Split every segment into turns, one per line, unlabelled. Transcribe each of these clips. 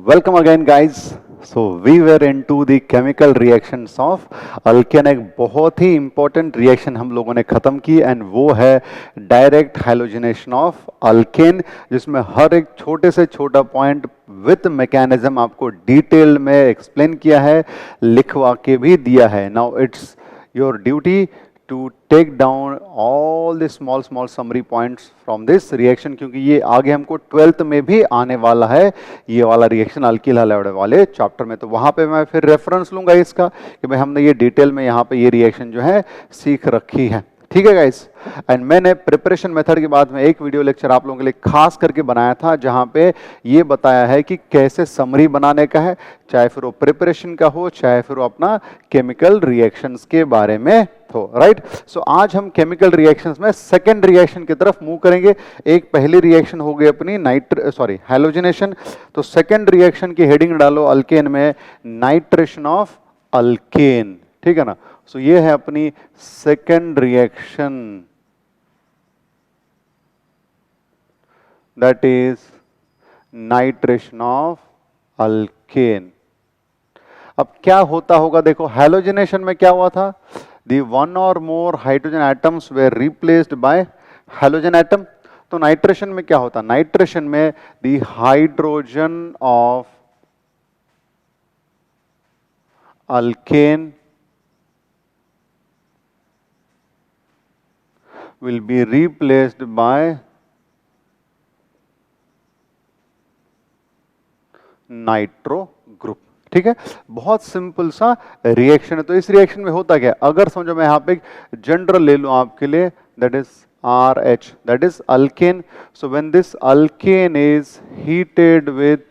Welcome again guys. So we were into the chemical reactions of alkane. एक बहुत ही important reaction हम लोगों ने खत्म की and वो है direct halogenation of alkane, जिसमें हर एक छोटे से छोटा point with mechanism आपको detail में explain किया है, लिखवा के भी दिया है. Now it's your duty to take down all the small summary points from this reaction, क्योंकि ये आगे हमको 12th में भी आने वाला है ये वाला रिएक्शन अल्किल हैलाइड वाले चैप्टर में. तो वहां पे मैं फिर रेफरेंस लूंगा इसका कि भाई हमने ये डिटेल में यहाँ पे ये रिएक्शन जो है सीख रखी है. ठीक है गाइस. एंड मैंने प्रिपरेशन मेथड के बाद में एक वीडियो लेक्चर आप लोगों के लिए खास करके बनाया था जहां पे ये बताया है कि कैसे समरी बनाने का है, चाहे फिर वो प्रिपरेशन का हो चाहे फिर वो अपना केमिकल रिएक्शंस के बारे में हो. राइट. सो आज हम केमिकल रिएक्शंस में सेकंड रिएक्शन की तरफ मूव करेंगे. एक पहली रिएक्शन हो गई अपनी हैलोजिनेशन. तो सेकंड रिएक्शन की हेडिंग डालो अल्केन में नाइट्रेशन ऑफ अल्केन. ठीक है ना. सो ये है अपनी second reaction, that is nitration of alkane. अब क्या होता होगा देखो, हैलोजिनेशन में क्या हुआ था, दी वन और more hydrogen atoms were replaced by halogen atom. तो नाइट्रेशन में क्या होता, नाइट्रेशन में the hydrogen of alkane will be replaced by nitro group. ठीक है. बहुत सिंपल सा रिएक्शन है. तो इस रिएक्शन में होता क्या है, अगर समझो मैं यहां पे एक जनरल ले लूं आपके लिए, that is RH, that is alkane. So when this alkane is heated with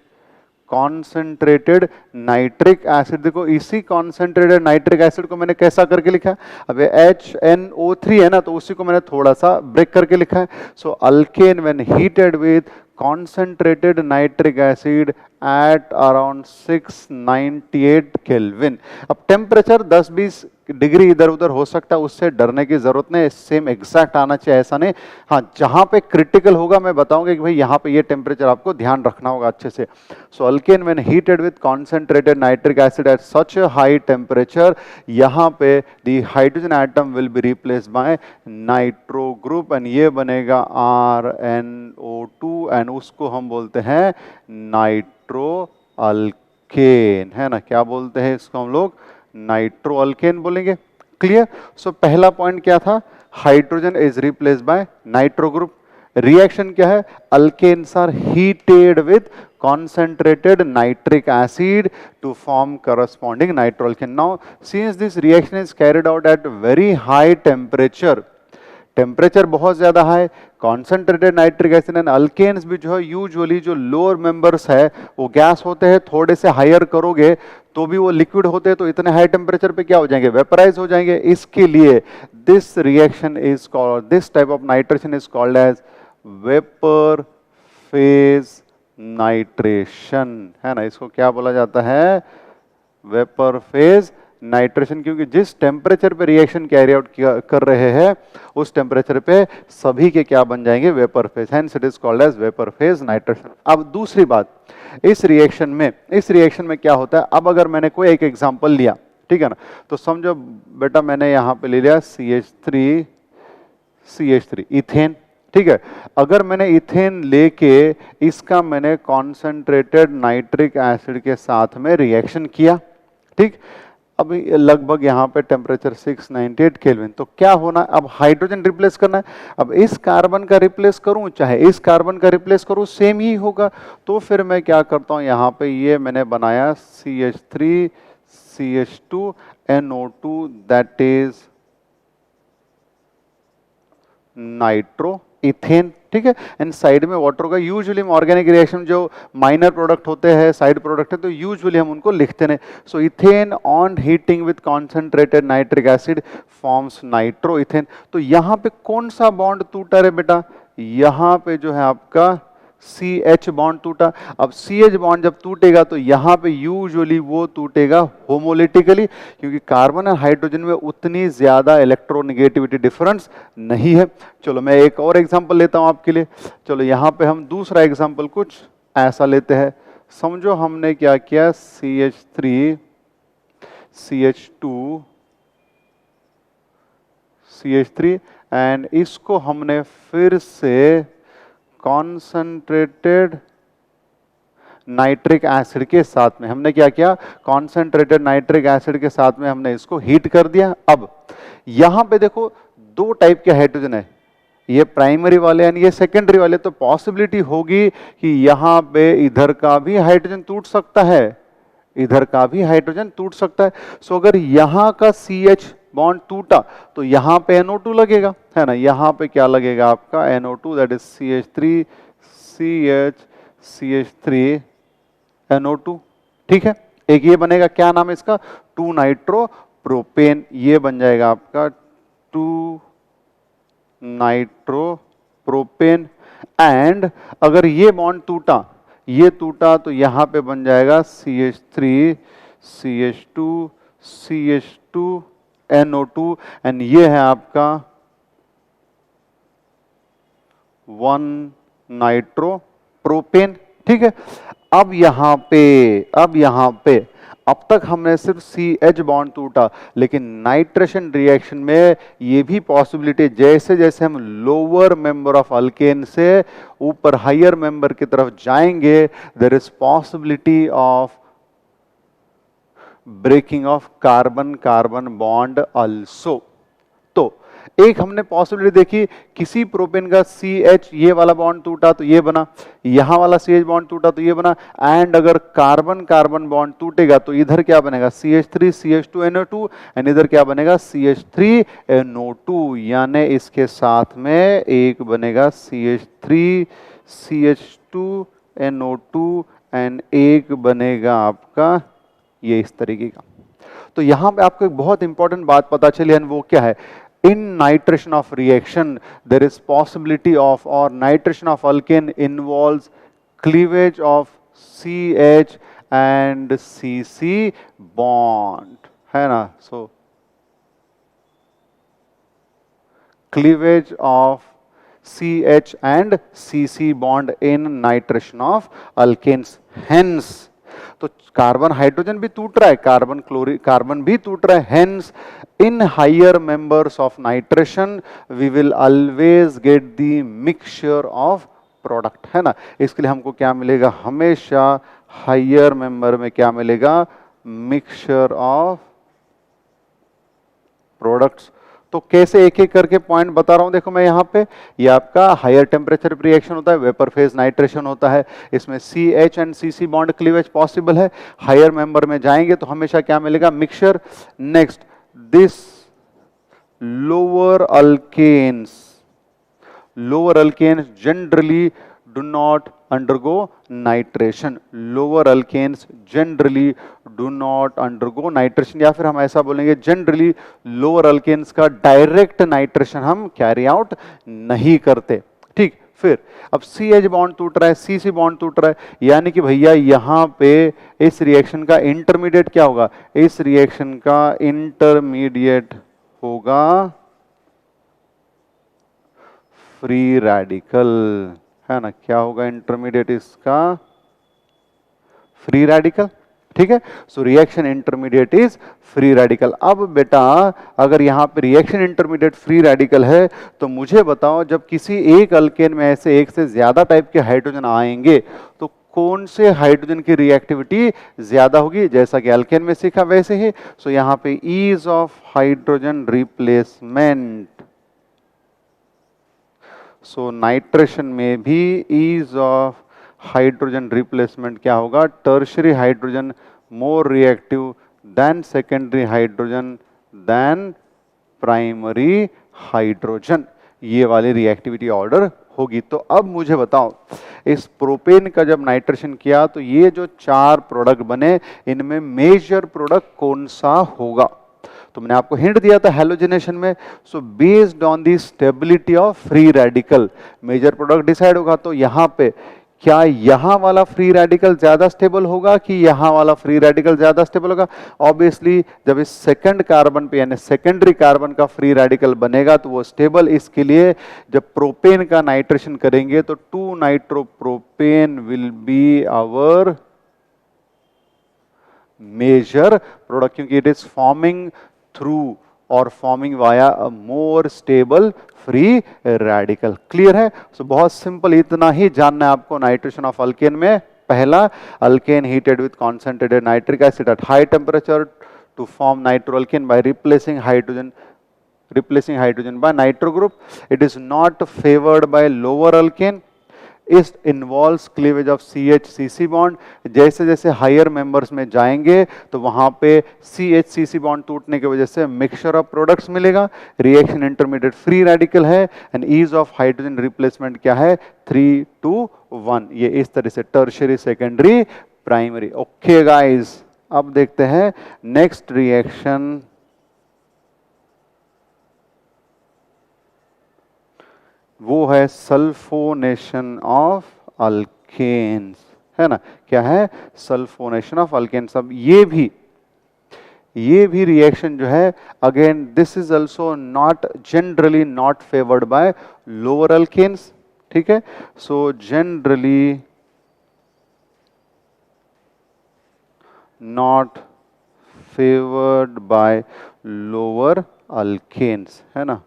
concentrated nitric acid, देखो इसी कॉन्सेंट्रेटेड नाइट्रिक एसिड को मैंने कैसा करके लिखा है, अब HNO3 है ना, तो उसी को मैंने थोड़ा सा ब्रेक करके लिखा है. So alkane when heated with concentrated nitric acid at around 698 kelvin. अब टेम्परेचर 10-20 डिग्री इधर उधर हो सकता है, उससे डरने की जरूरत नहीं, सेम एग्जैक्ट आना चाहिए ऐसा नहीं. हाँ, जहां पे क्रिटिकल होगा मैं बताऊंगा कि भाई यहाँ पे ये टेम्परेचर आपको ध्यान रखना होगा अच्छे से. So alkane when heated with concentrated nitric acid at such a high temperature, यहाँ पे the hydrogen atom will be replaced by nitro group and ये बनेगा RnO2 एंड उसको हम बोलते हैं नाइट्रो अल्केन. है ना, क्या बोलते हैं इसको हम लोग, नाइट्रो अल्केन बोलेंगे. क्लियर. सो पहला पॉइंट क्या था, hydrogen is replaced by nitro group. Reaction क्या है, alkanes are heated with concentrated nitric acid to form corresponding nitroalkane. Now since this reaction is carried out at very high temperature, temperature बहुत ज्यादा है, concentrated nitric acid and alkanes भी जो है usually जो lower members है वो gas होते हैं, थोड़े से हायर करोगे तो भी वो लिक्विड होते हैं, तो इतने हाई टेम्परेचर पे क्या हो जाएंगे, वेपराइज हो जाएंगे. इसके लिए this reaction is called, this type of nitration is called as vapour phase nitration. है ना, इसको क्या बोला जाता है, वेपर फेज नाइट्रेशन. क्योंकि जिस टेम्परेचर पे रिएक्शन कैरी आउट कर रहे हैं उस टेम्परेचर पे सभी के क्या बन जाएंगे, vapour phase. Hence it is called as vapour phase nitration. अब दूसरी बात, इस रिएक्शन में क्या होता है, अब अगर मैंने कोई एक एग्जांपल लिया, ठीक है ना, तो समझो बेटा मैंने यहां पे ले लिया CH3 इथेन. ठीक है. अगर मैंने इथेन लेके इसका मैंने कॉन्सेंट्रेटेड नाइट्रिक एसिड के साथ में रिएक्शन किया, ठीक, अब लगभग यहाँ पे टेम्परेचर 698 केल्विन. तो क्या होना, अब हाइड्रोजन रिप्लेस करना है. अब इस कार्बन का रिप्लेस करूं चाहे इस कार्बन का रिप्लेस करूं सेम ही होगा. तो फिर मैं क्या करता हूं, यहाँ पे ये मैंने बनाया CH3 CH2 NO2 that is nitro ethane. ठीक है. एंड साइड में वाटर होगा. यूजुअली हम ऑर्गेनिक रिएक्शन जो माइनर प्रोडक्ट होते हैं, साइड प्रोडक्ट है, तो यूजुअली हम उनको लिखते हैं. So ethane on heating with concentrated nitric acid forms nitro ethane. तो यहाँ पे कौन सा बॉन्ड टूटा रे बेटा, यहाँ पे जो है आपका CH बॉन्ड टूटा. अब CH बॉन्ड जब टूटेगा तो यहाँ पे यूजुअली वो टूटेगा होमोलिटिकली, क्योंकि कार्बन और हाइड्रोजन में उतनी ज्यादा इलेक्ट्रोनेगेटिविटी डिफरेंस नहीं है. चलो मैं एक और एग्जांपल लेता हूं आपके लिए. चलो यहाँ पे हम दूसरा एग्जांपल कुछ ऐसा लेते हैं. समझो हमने क्या किया, CH3 CH2 CH3 एंड इसको हमने फिर से कॉन्सेंट्रेटेड नाइट्रिक एसिड के साथ में हमने क्या किया, कॉन्सेंट्रेटेड नाइट्रिक एसिड के साथ में हमने इसको हीट कर दिया। अब यहां पे देखो दो टाइप के हाइड्रोजन है, ये प्राइमरी वाले यानी ये सेकेंडरी वाले, तो पॉसिबिलिटी होगी कि यहां पे इधर का भी हाइड्रोजन टूट सकता है, इधर का भी हाइड्रोजन टूट सकता है। सो अगर यहां का CH बॉन्ड टूटा तो यहां पे NO2 लगेगा, है ना, यहां पे क्या लगेगा आपका NO2, that is CH3 CH3 NO2, ठीक है। एक ये बनेगा, क्या नाम है इसका, 2 नाइट्रो प्रोपेन, ये बन जाएगा आपका 2 नाइट्रो प्रोपेन। एंड अगर ये बॉन्ड टूटा, ये टूटा तो यहां पे बन जाएगा CH3 CH2 CH2 NO2 and ये है आपका 1 नाइट्रो प्रोपेन, ठीक है। अब यहां पे अब तक हमने सिर्फ CH बॉन्ड टूटा, लेकिन नाइट्रेशन रिएक्शन में ये भी पॉसिबिलिटी, जैसे जैसे हम लोअर मेंबर ऑफ अल्केन से ऊपर हायर मेंबर की तरफ जाएंगे, there is possibility of breaking of carbon carbon bond also. तो एक हमने पॉसिबिलिटी देखी, किसी प्रोपेन का CH ये वाला बॉन्ड टूटा तो ये बना, यहां वाला CH बॉन्ड टूटा तो ये बना, एंड अगर कार्बन कार्बन बॉन्ड टूटेगा तो इधर क्या बनेगा CH3 CH2 NO2 एंड इधर क्या बनेगा CH3 NO2, यानी इसके साथ में एक बनेगा CH3 CH2 NO2 एंड एक बनेगा आपका ये इस तरीके का। तो यहां पे आपको एक बहुत इंपॉर्टेंट बात पता चली, एंड वो क्या है, in nitration of reaction there is possibility of, or nitration of alkane involves cleavage of CH and CC bond, है ना। so cleavage of CH and CC bond in nitration of alkanes, hence तो carbon hydrogen भी टूट रहा है, carbon भी टूट रहा है, hence in higher members of nitration we will always get the mixture of product, है ना। इसके लिए हमको क्या मिलेगा, हमेशा हायर मेंबर में क्या मिलेगा, मिक्सचर ऑफ प्रोडक्ट्स। तो कैसे एक एक करके पॉइंट बता रहा हूं, देखो मैं यहां पे, ये आपका हायर टेम्परेचर रिएक्शन होता है, वेपर फेज नाइट्रेशन होता है, इसमें CH and CC bond cleavage possible है। हायर मेंबर में जाएंगे तो हमेशा क्या मिलेगा, mixture. Next, this lower alkanes generally do not undergo nitration, lower alkanes generally do not undergo nitration, या फिर हम ऐसा बोलेंगे जनरली लोअर अल्केन्स का डायरेक्ट नाइट्रेशन हम कैरी आउट नहीं करते, ठीक। फिर अब CH बॉन्ड टूट रहा है, CC बॉन्ड टूट रहा है, यानी कि भैया यहां पे इस रिएक्शन का इंटरमीडिएट क्या होगा, इस रिएक्शन का इंटरमीडिएट होगा फ्री रेडिकल, है ना। क्या होगा इंटरमीडिएट इसका, फ्री रेडिकल, ठीक है। So reaction intermediate is free radical. अब बेटा अगर यहां पे रिएक्शन इंटरमीडिएट फ्री रेडिकल है तो मुझे बताओ, जब किसी एक अल्केन में ऐसे एक से ज्यादा टाइप के हाइड्रोजन आएंगे तो कौन से हाइड्रोजन की रिएक्टिविटी ज्यादा होगी, जैसा कि अल्केन में सीखा वैसे ही। सो यहां पे ease of hydrogen replacement, so nitration में भी ईज ऑफ हाइड्रोजन रिप्लेसमेंट क्या होगा, tertiary hydrogen more reactive than secondary hydrogen than primary hydrogen, ये वाली रिएक्टिविटी ऑर्डर होगी। तो अब मुझे बताओ, इस प्रोपेन का जब नाइट्रेशन किया तो ये जो 4 प्रोडक्ट बने, इनमें मेजर प्रोडक्ट कौन सा होगा, तो मैंने आपको हिंट दिया था हैलोजिनेशन में। So based on the stability of free radical major product decide होगा। तो यहां पे क्या यहां वाला फ्री रेडिकल ज्यादा स्टेबल होगा कि यहां वाला फ्री रेडिकल ज्यादा स्टेबल होगा? ऑब्वियसली जब इस सेकंड कार्बन पे यानी सेकेंडरी कार्बन का फ्री रेडिकल बनेगा तो वो स्टेबल, इसके लिए जब प्रोपेन का नाइट्रेशन करेंगे तो 2 nitropropane will be our major product, क्योंकि इट इज फॉर्मिंग थ्रू और forming via a more stable free radical. Clear है? सो बहुत सिंपल, इतना ही जानना है आपको नाइट्रेशन ऑफ अल्केन में। पहला, alkane heated with concentrated nitric acid at high temperature to form nitroalkane by replacing hydrogen by nitro group. It is not favored by lower alkane. It involves cleavage of CH-CC bond. जैसे जैसे higher members में जाएंगे तो वहां पे CH-CC bond टूटने की वजह से मिक्सचर ऑफ प्रोडक्ट्स मिलेगा, रिएक्शन इंटरमीडिएट फ्री रेडिकल है, and ease of hydrogen replacement क्या है? 3:1। ये इस तरह से tertiary, secondary, primary. Okay guys, अब देखते हैं नेक्स्ट रिएक्शन। वो है सल्फोनेशन ऑफ अल्केन्स, है ना? क्या है? Sulphonation of alkanes. अब ये भी रिएक्शन जो है, again this is also not generally not favoured by lower alkanes. ठीक है? So generally not favoured by lower alkanes, है ना?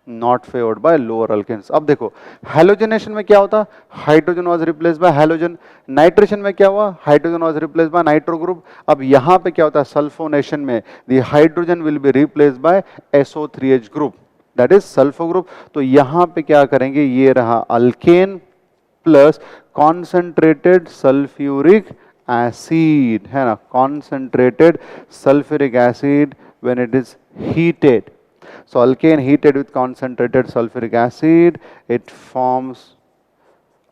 Not favoured by lower alkanes. अब देखो, हैलोजनेशन में क्या होता? Hydrogen was replaced by halogen. Nitration में क्या हुआ? Hydrogen was replaced by nitro group. अब यहां पे क्या होता है? सल्फोनेशन में the hydrogen will be replaced bye SO3H group, that is sulpho group. तो यहां पे क्या करेंगे? ये रहा alkane plus concentrated sulphuric acid, है ना? Concentrated sulphuric acid when it is heated. So alkane heated with concentrated sulfuric acid, it forms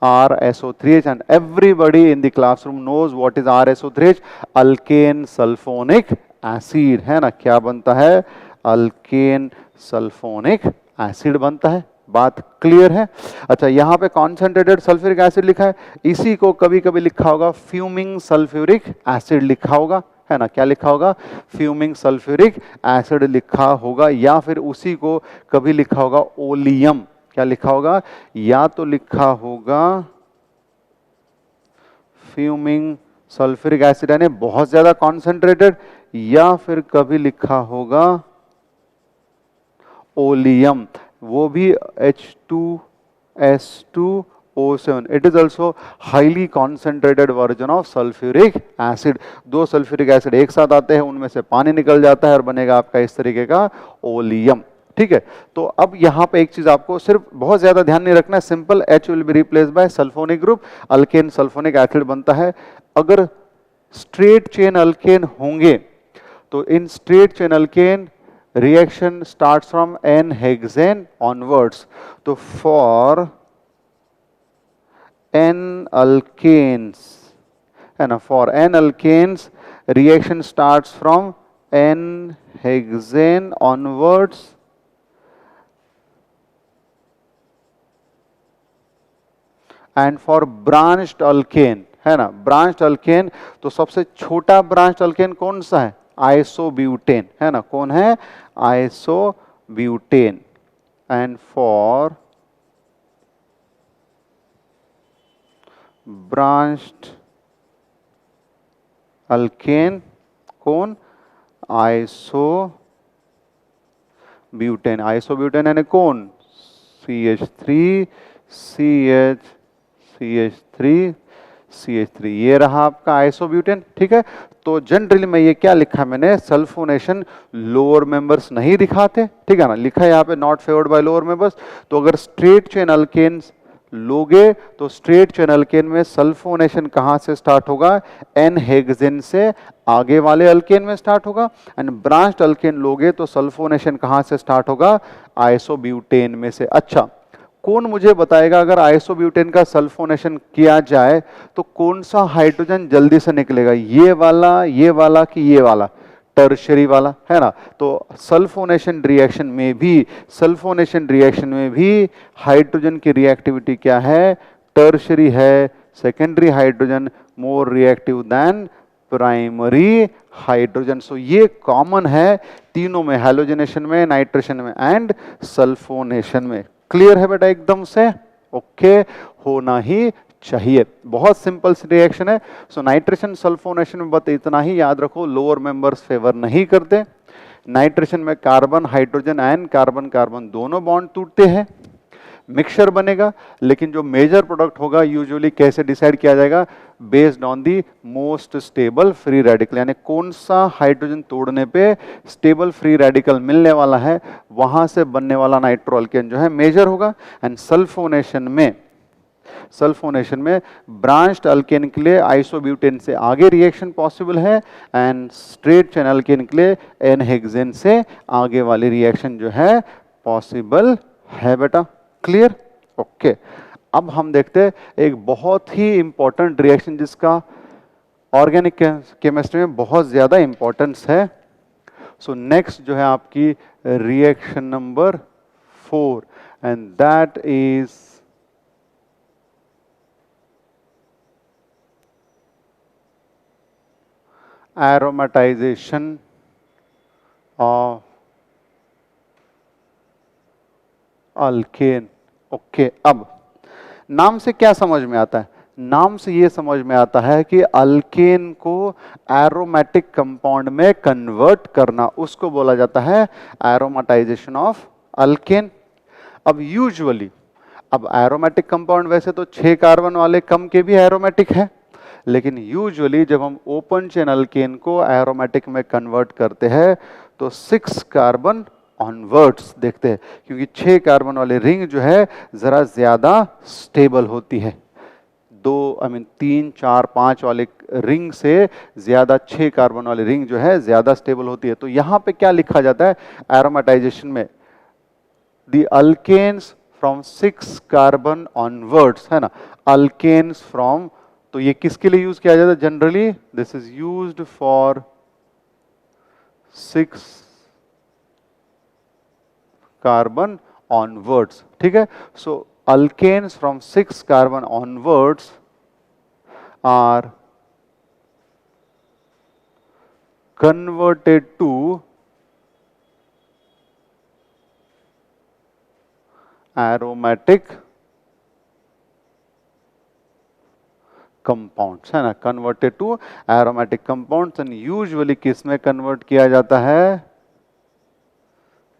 RSO3H, and everybody in the classroom knows what is RSO3H, alkane sulfonic acid, है ना? क्या बनता है? alkane sulfonic acid बनता है। बात clear है? अच्छा, यहाँ पे कॉन्सेंट्रेटेड सल्फ्यूरिक एसिड लिखा है, इसी को कभी कभी लिखा होगा फ्यूमिंग सल्फ्यूरिक एसिड लिखा होगा, है ना? क्या लिखा होगा? फ्यूमिंग सल्फ्यूरिक एसिड लिखा होगा, या फिर उसी को कभी लिखा होगा ओलियम। क्या लिखा होगा? या तो लिखा होगा फ्यूमिंग सल्फ्यूरिक एसिड यानी बहुत ज्यादा कॉन्सेंट्रेटेड, या फिर कभी लिखा होगा ओलियम, वो भी H2S2O7. It is also highly concentrated version of sulfuric acid. दो सल्फ्यूरिक एसिड एक साथ आते हैं, उनमें से पानी निकल जाता है और बनेगा आपका इस तरीके का ओलियम। ठीक है? तो अब यहाँ पे एक चीज आपको सिर्फ बहुत ज्यादा ध्यान नहीं रखना है, simple H will be replaced bye sulphonic group, alkane sulphonic acid बनता है। अगर स्ट्रेट चेन अल्केन होंगे तो in straight chain alkane reaction starts from N-hexane onwards. So for N-alkanes, and for N-alkanes reaction starts from N-hexane onwards, and for branched alkane, है ना? branched alkane, तो सबसे छोटा branched alkane कौन सा है? आइसोब्यूटेन, है ना? कौन है? Isobutane. And for branched alkane कौन? आइसोब्यूटेन। आइसोब्यूटेन यानी कौन? CH3 CH CH3 CH3, ये रहा आपका आइसोब्यूटेन। ठीक है? तो जनरली में ये क्या लिखा मैंने? सल्फोनेशन लोअर मेंबर्स नहीं दिखाते, ठीक है ना? लिखा है यहाँ पे not favoured by lower members. तो अगर स्ट्रेट चेन अल्केन्स लोगे तो स्ट्रेट चेन अल्केन में सल्फोनेशन कहाँ से स्टार्ट होगा? एन हेक्सेन से आगे वाले अल्केन में स्टार्ट होगा। एंड ब्रांच्ड अल्केन लोगे तो सल्फोनेशन कहाँ से स्टार्ट होगा? आइसोब्यूटेन में से। अच्छा, कौन मुझे बताएगा अगर आइसोब्यूटेन का सल्फोनेशन किया जाए तो कौन सा हाइड्रोजन जल्दी से निकलेगा? ये वाला कि ये वाला? टर्शियरी वाला, है ना? तो सल्फोनेशन रिएक्शन में भी हाइड्रोजन की रिएक्टिविटी क्या है? टर्शियरी है। Secondary hydrogen more reactive than primary hydrogen. So ये कॉमन है तीनों में, हैलोजनेशन में, नाइट्रेशन में एंड सल्फोनेशन में। क्लियर है बेटा एकदम से? ओके, होना ही चाहिए। बहुत सिंपल रिएक्शन है। सो नाइट्रेशन सल्फोनेशन में बस इतना ही याद रखो, लोअर मेंबर्स फेवर नहीं करते। नाइट्रेशन में carbon hydrogen and carbon carbon दोनों बॉन्ड टूटते हैं, मिक्सचर बनेगा। लेकिन जो मेजर प्रोडक्ट होगा यूजुअली कैसे डिसाइड किया जाएगा, based on the most stable free radical, यानी कौन सा हाइड्रोजन तोड़ने पे स्टेबल फ्री रेडिकल मिलने वाला है, वहां से बनने वाला नाइट्रो अल्केन जो है मेजर होगा। एंड सल्फोनेशन में ब्रांच्ड अल्केन के लिए आइसोब्यूटेन से आगे रिएक्शन पॉसिबल है, एंड स्ट्रेट चेन अल्केन के लिए एन हेक्सेन से आगे वाली रिएक्शन जो है पॉसिबल है। बेटा क्लियर? ओके। अब हम देखते हैं एक बहुत ही इंपॉर्टेंट रिएक्शन जिसका ऑर्गेनिक केमिस्ट्री में बहुत ज्यादा इंपॉर्टेंस है। सो नेक्स्ट जो है आपकी reaction number 4, and that is aromatization of alkane. Okay, अब नाम से क्या समझ में आता है? नाम से ये समझ में आता है कि अल्केन को एरोमेटिक कंपाउंड में कन्वर्ट करना, उसको बोला जाता है एरोमेटाइजेशन ऑफ अल्केन। अब यूजुअली, अब एरोमेटिक कंपाउंड वैसे तो 6 कार्बन वाले कम के भी एरोमेटिक है, लेकिन यूजुअली जब हम ओपन चेन अल्केन को एरोमेटिक में कन्वर्ट करते हैं तो 6 कार्बन ऑनवर्ड्स देखते हैं, क्योंकि 6 कार्बन वाली रिंग जो है जरा ज्यादा स्टेबल होती है। 3, 4, 5 वाले रिंग से ज्यादा 6 कार्बन वाली रिंग जो है ज्यादा स्टेबल होती है। तो यहां पे क्या लिखा जाता है एरोमेटाइजेशन में? The alkanes from 6 carbon onwards, है ना, अल्केन्स फ्रॉम, तो ये किसके लिए यूज किया जाता है generally? This is used for 6 carbon onwards. ठीक है, so alkanes from 6 carbon onwards are converted to aromatic compounds, है ना, converted to aromatic compounds. And usually किस में कन्वर्ट किया जाता है?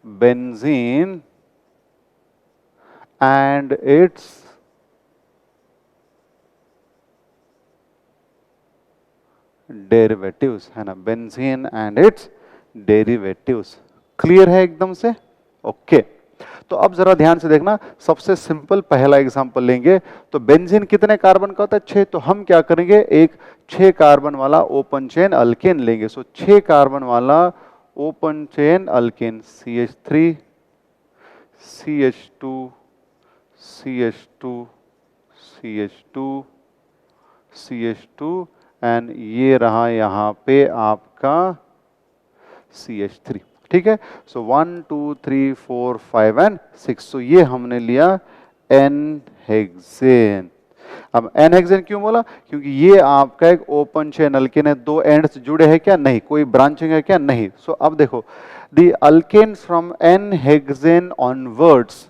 बेंजीन एंड इट्स डेरिवेटिव्स, है ना, benzene and it's derivatives. Clear है एकदम से? ओके। तो अब जरा ध्यान से देखना, सबसे सिंपल पहला एग्जांपल लेंगे। तो बेंजीन कितने कार्बन का होता है? 6। तो हम क्या करेंगे, एक 6 कार्बन वाला ओपन चेन अल्केन लेंगे। सो 6 कार्बन वाला open chain alkane, CH3 CH2 CH2 CH2 CH2 and ये रहा यहां पे आपका CH3। ठीक है, सो 1 2 3 4 5 एंड 6। सो ये हमने लिया एन हेक्सेन। अब एन हेक्सेन क्यों बोला? क्योंकि ये आपका एक ओपन चेन अल्केन है। 2 एंड्स जुड़े हैं क्या? नहीं। कोई ब्रांचिंग है क्या? नहीं। सो अब देखो, the alkanes from n hexane onwards,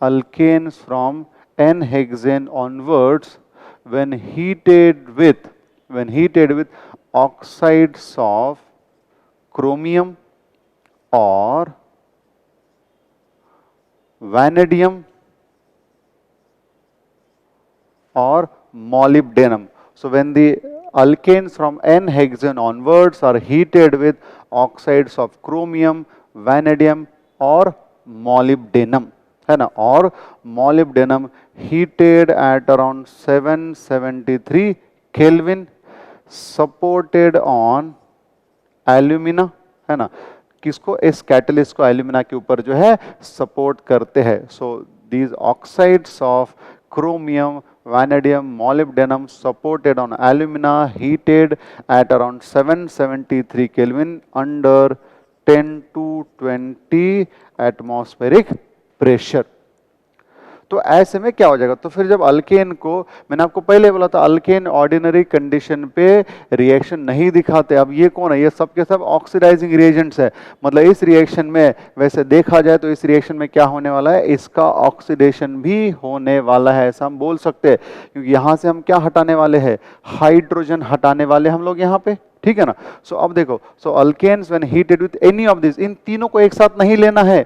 alkanes from n hexane onwards when heated with oxides of chromium or vanadium or molybdenum. So when the alkanes from N-hexane onwards are heated with oxides of chromium, vanadium or molybdenum, है ना, और molybdenum heated at around 773 Kelvin, supported on alumina, है ना, किसको? इस catalyst को alumina के ऊपर जो है सपोर्ट करते हैं। So these oxides of chromium, vanadium, molybdenum supported on alumina heated at around 773 Kelvin under 10 to 20 atmospheric pressure. तो ऐसे में क्या हो जाएगा, तो फिर जब अल्केन को, मैंने आपको पहले बोला था अल्केन ऑर्डिनरी कंडीशन पे रिएक्शन नहीं दिखाते। अब ये कौन है, ये सब के सब ऑक्सीडाइजिंग रिएजेंट्स है। मतलब इस रिएक्शन में वैसे देखा जाए तो इस रिएक्शन में क्या होने वाला है, इसका ऑक्सीडेशन भी होने वाला है, ऐसा हम बोल सकते हैं। क्योंकि यहां से हम क्या हटाने वाले हैं, हाइड्रोजन हटाने वाले हम लोग यहाँ पे, ठीक है ना। सो अब देखो, so alkanes when heated with any of this, इन तीनों को एक साथ नहीं लेना है,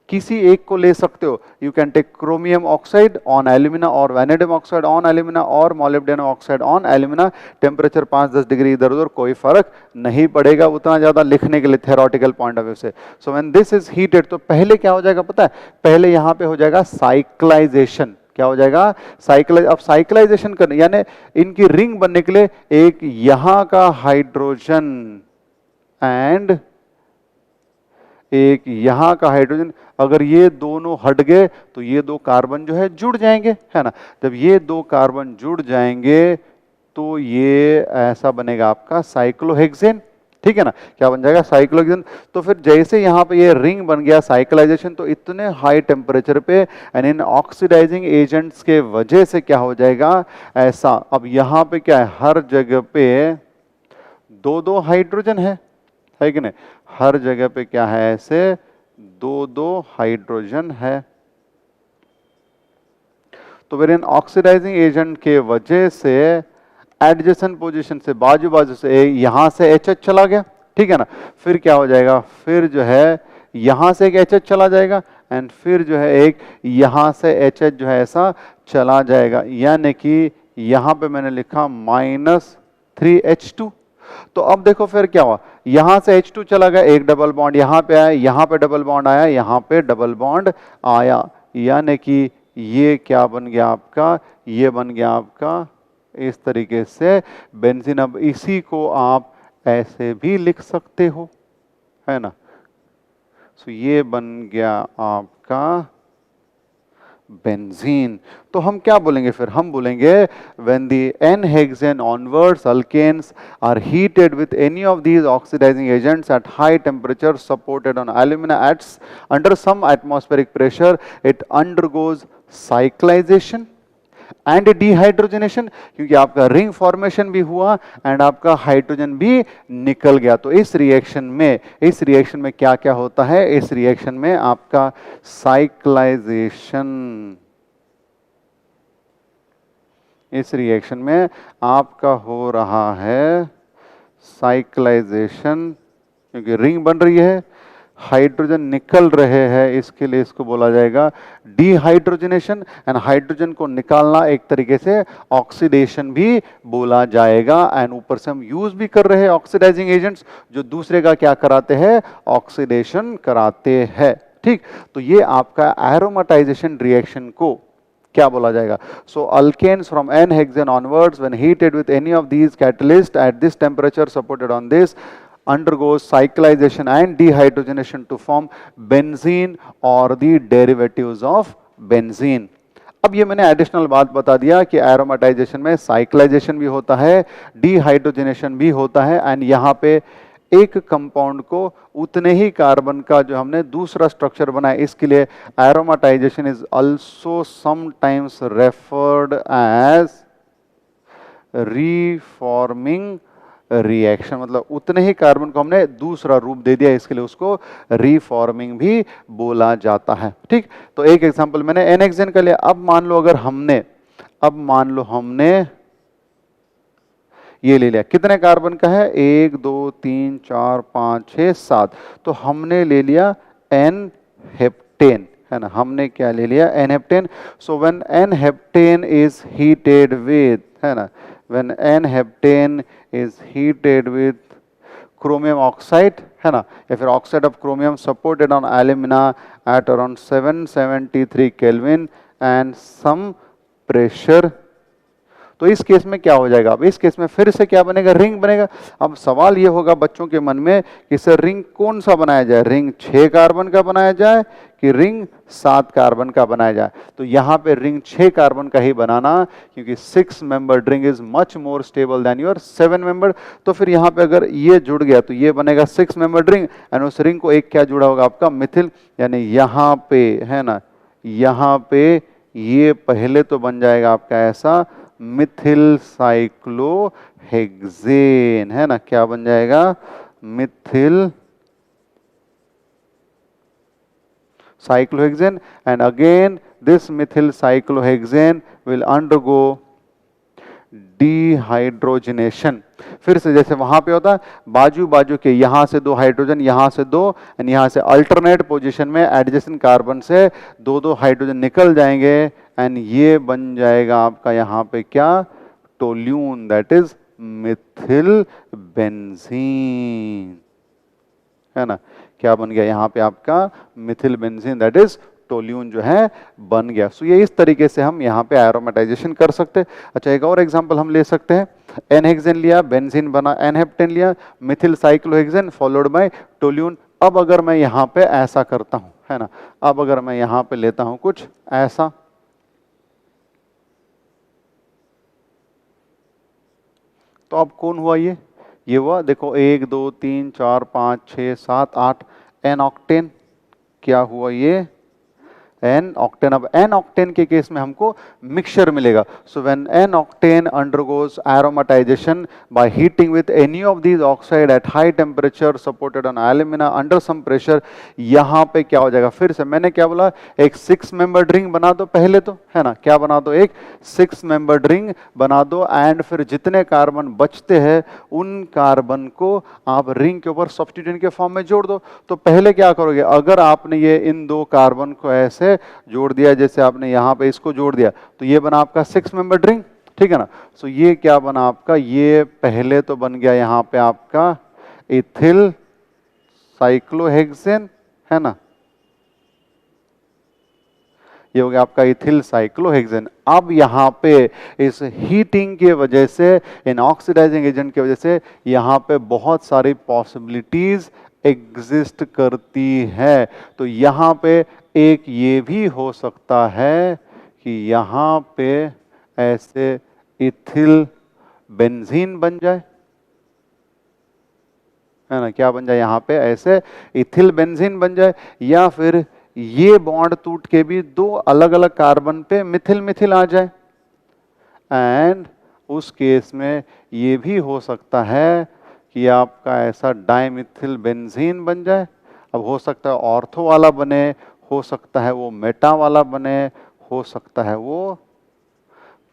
किसी एक को ले सकते हो। You can take chromium oxide on alumina और वैनेडियम ऑक्साइड ऑन एल्यूमिना और molybdenum oxide on alumina. Temperature 5-10 degree इधर उधर कोई फर्क नहीं पड़ेगा उतना ज्यादा लिखने के लिए थ्योरेटिकल पॉइंट ऑफ व्यू से। So when this is heated, तो पहले क्या हो जाएगा पता है, पहले यहां पे हो जाएगा साइक्लाइजेशन। क्या हो जाएगा, साइक्लाइज। अब साइक्लाइजेशन करने यानी इनकी रिंग बनने के लिए एक यहां का हाइड्रोजन एंड एक यहां का हाइड्रोजन, अगर ये दोनों हट गए तो ये दो कार्बन जो है जुड़ जाएंगे, है ना। जब ये दो कार्बन जुड़ जाएंगे तो ये ऐसा बनेगा आपका साइक्लोहेक्सेन, ठीक है ना। क्या बन जाएगा, साइक्लोहेक्सेन। तो फिर जैसे यहाँ पे ये रिंग बन गया साइक्लाइजेशन, तो इतने हाई टेम्परेचर पे एंड इन ऑक्सीडाइजिंग एजेंट्स के वजह से क्या हो जाएगा ऐसा। अब यहाँ पे क्या है, हर जगह पे दो दो हाइड्रोजन है कि नहीं, हर जगह पे क्या है, ऐसे दो दो हाइड्रोजन है। तो फिर इन ऑक्सीडाइजिंग एजेंट के वजह से एडजेसेंट पोजीशन से, बाजू बाजू से, यहां से HH चला गया, ठीक है ना। फिर क्या हो जाएगा, फिर जो है यहां से एक HH चला जाएगा एंड फिर जो है एक यहां से HH जो है ऐसा चला जाएगा। यानी कि यहां पे मैंने लिखा -3H2। तो अब देखो फिर क्या हुआ, यहां से H2 चला गया, एक डबल बॉन्ड यहां पे आया, यहां पे डबल बॉन्ड आया, यहां पे डबल बॉन्ड आया। यानी कि ये क्या बन गया आपका, ये बन गया आपका इस तरीके से बेंजीन। अब इसी को आप ऐसे भी लिख सकते हो, है ना। सो ये बन गया आपका बेंजीन। तो हम क्या बोलेंगे फिर, हम बोलेंगे when the n-hexane onwards alkanes are heated with any of these oxidizing agents at high temperature supported on alumina at under some atmospheric pressure, it undergoes cyclization and dehydrogenation, क्योंकि आपका रिंग फॉर्मेशन भी हुआ and आपका hydrogen भी निकल गया। तो इस रिएक्शन में क्या क्या होता है, इस रिएक्शन में आपका साइक्लाइजेशन, इस रिएक्शन में आपका हो रहा है साइक्लाइजेशन, क्योंकि रिंग बन रही है, हाइड्रोजन निकल रहे हैं, इसके लिए इसको बोला जाएगा डिहाइड्रोजनेशन। एंड हाइड्रोजन को निकालना एक तरीके से ऑक्सीडेशन भी बोला जाएगा। एंड ऊपर से हम यूज भी कर रहे हैं ऑक्सीडाइजिंग एजेंट्स जो दूसरे का क्या कराते हैं, ऑक्सीडेशन कराते हैं, ठीक। तो ये आपका एरोमेटाइजेशन रिएक्शन को क्या बोला जाएगा। सो अल्केन्स फ्रॉम n-hexane onwards when heated with any of these catalysts at this temperature supported on this undergoes cyclization and dehydrogenation to form benzene or the derivatives of benzene। अब ये मैंने additional बात बता दिया कि एरोमेटाइजेशन में cyclisation भी होता है, डिहाइड्रोजनेशन भी होता है एंड यहाँ पे एक कंपाउंड को उतने ही कार्बन का जो हमने दूसरा स्ट्रक्चर बनाया, इसके लिए aromatization is also sometimes referred as reforming reaction. मतलब उतने ही कार्बन को हमने दूसरा रूप दे दिया, इसके लिए उसको रीफॉर्मिंग भी बोला जाता है, ठीक। तो एक एग्जांपल मैंने n-hexane का लिया। अब मान लो अगर हमने ये ले लिया, कितने कार्बन का है, 1 2 3 4 5 6 7, तो हमने ले लिया n-हेप्टेन, है ना। हमने क्या ले लिया, n-हेप्टेन। सो व्हेन n-हेप्टेन इज हीटेड विद, है ना, when n-heptane is heated with chromium oxide, है ना, या फिर oxide of chromium supported on alumina at around 773 Kelvin and some pressure, तो इस केस में क्या हो जाएगा, अब इस केस में फिर से क्या बनेगा, रिंग बनेगा। अब सवाल ये होगा बच्चों के मन में कि सर रिंग कौन सा बनाया जाए, रिंग 6 कार्बन का बनाया जाए कि रिंग 7 कार्बन का बनाया जाए। तो यहाँ पे रिंग 6 कार्बन का ही बनाना, क्योंकि 6 membered ring is much more stable then your 7 membered. तो फिर यहाँ पे अगर ये जुड़ गया तो ये बनेगा 6 मेंबर्ड रिंग एंड उस रिंग को एक क्या जुड़ा होगा आपका, मिथिल, यानी यहाँ पे, है ना, यहाँ पे ये पहले तो बन जाएगा आपका ऐसा मिथिल साइक्लोहेक्सेन, है ना, क्या बन जाएगा, Mithil cyclohexane, and again this methyl cyclohexane will undergo dehydrogenation. फिर से जैसे वहां पे होता है बाजू बाजू के, यहां से दो हाइड्रोजन, यहां से दो, एंड यहां से अल्टरनेट पोजीशन में एडजेसेंट कार्बन से दो दो हाइड्रोजन निकल जाएंगे, एंड ये बन जाएगा आपका यहां पे क्या, toluene, that is Mithil benzene, है ना, क्या बन गया यहाँ पे आपका Mithil benzene, that is toluene जो है बन गया। सो ये इस तरीके से हम यहाँ पे एरोमेटाइजेशन कर सकते हैं। अच्छा, एक और एग्जांपल हम ले सकते हैं, एन हेक्सेन लिया, बेंजीन बना, एन हेप्टेन लिया, Mithil cyclohexane followed by toluene. अब अगर मैं यहाँ पे ऐसा करता हूँ, है ना, अब अगर मैं यहाँ पे लेता हूँ कुछ ऐसा, तो अब कौन हुआ ये हुआ, देखो 1 2 3 4 5 6 7 8 एन ऑक्टेन, क्या हुआ ये, एन ऑक्टेन। अब एन ऑक्टेन के केस में हमको मिक्सचर मिलेगा। So when n octane undergoes aromatization by heating with any of these oxide at high temperature supported on alumina under some pressure, यहाँ पे क्या हो जाएगा, फिर से मैंने क्या बोला, एक 6 मेंबर्ड रिंग बना दो पहले तो, है ना, क्या बना दो, एक 6 मेंबर्ड रिंग बना दो, एंड फिर जितने कार्बन बचते हैं उन कार्बन को आप रिंग के ऊपर सब्स्टिट्यूएंट के फॉर्म में जोड़ दो। तो पहले क्या करोगे, अगर आपने ये इन दो कार्बन को ऐसे जोड़ दिया, जैसे आपने यहां पे इसको जोड़ दिया, तो ये बना आपका 6 मेंबर रिंग, ठीक है ना। सो ये क्या बना आपका, ये पहले तो बन गया यहां पे आपका इथिल साइक्लोहेक्सेन, है ना, ये हो गया आपका इथिल साइक्लोहेक्सेन। अब यहाँ पे इस हीटिंग की वजह से, इन ऑक्सीडाइजिंग एजेंट की वजह से यहाँ पे बहुत सारी पॉसिबिलिटीज एग्जिस्ट करती है। तो यहाँ पे एक ये भी हो सकता है कि यहाँ पे ऐसे इथिल बेंजीन बन जाए, है ना, क्या बन जाए, यहाँ पे ऐसे इथिल बेंजीन बन जाए, या फिर ये बॉन्ड टूट के भी दो अलग अलग कार्बन पे मिथिल मिथिल आ जाए, एंड उस केस में ये भी हो सकता है कि आपका ऐसा डाइमिथिल बेंजीन बन जाए। अब हो सकता है ऑर्थो वाला बने, हो सकता है वो मेटा वाला बने, हो सकता है वो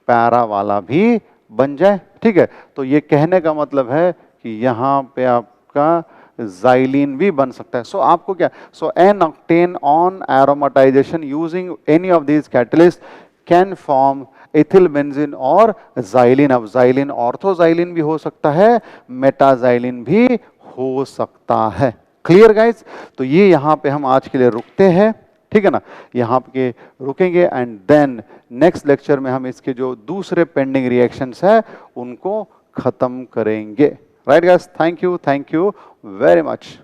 पैरा वाला भी बन जाए, ठीक है। तो ये कहने का मतलब है कि यहाँ पे आपका जाइलिन भी बन सकता है। सो आपको क्या, so N octane on aromatization using any of these catalyst can form ethyl benzene और जाइलिन। अब जाइलिन ऑर्थोजाइलिन भी हो सकता है, मेटाजाइलिन भी हो सकता है। Clear guys? तो ये यहाँ पे हम आज के लिए रुकते हैं, ठीक है ना, यहाँ पे रुकेंगे, एंड देन नेक्स्ट लेक्चर में हम इसके जो दूसरे पेंडिंग रिएक्शंस है उनको खत्म करेंगे। Right guys, thank you very much.